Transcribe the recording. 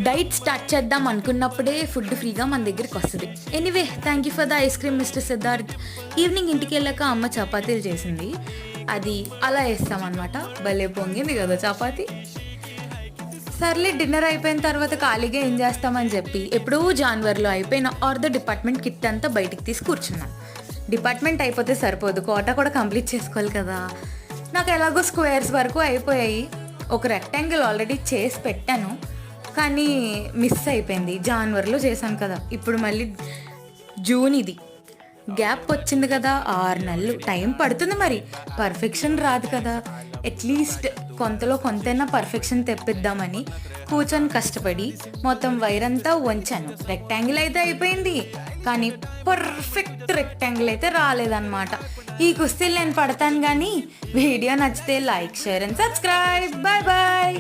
Diet start చేద్దాం అనుకున్నప్పుడే food ఫ్రీగా మన దగ్గరికి వస్తుంది. Anyway, thank you for the ice cream mister Siddharth. Evening ఇంటికి వెళ్ళాక అమ్మ చపాతీలు చేసింది. అది అలా వేస్తామన్నమాట. భలే పొంగింది కదా చపాతీ. సర్లే, డిన్నర్ అయిపోయిన తర్వాత ఖాళీగా ఏం చేస్తామని చెప్పి ఎప్పుడూ జాన్వరిలో అయిపోయిన ద డిపార్ట్మెంట్ కిట్ అంతా బయటికి తీసి కూర్చున్నాను. డిపార్ట్మెంట్ అయిపోతే సరిపోదు, కోటా కూడా కంప్లీట్ చేసుకోవాలి కదా. నాకు ఎలాగో స్క్వేర్స్ వరకు అయిపోయాయి. ఒక రెక్టాంగిల్ ఆల్రెడీ చేసి పెట్టాను, కానీ మిస్ అయిపోయింది. జనవరిలో చేశాను కదా, ఇప్పుడు మళ్ళీ జూన్. ఇది గ్యాప్ వచ్చింది కదా, 6 నెలలు టైం పడుతుంది. మరి పర్ఫెక్షన్ రాదు కదా, అట్లీస్ట్ కొంతలో కొంతైనా పర్ఫెక్షన్ తెప్పిద్దామని కూర్చొని కష్టపడి మొత్తం వైరంతా వంచాను. రెక్టాంగిల్ అయితే అయిపోయింది, కానీ పర్ఫెక్ట్ రెక్టాంగిల్ అయితే రాలేదన్నమాట. ఈ కుస్తీలు నేను పడతాను. కానీ వీడియో నచ్చితే like, share and subscribe. Bye bye.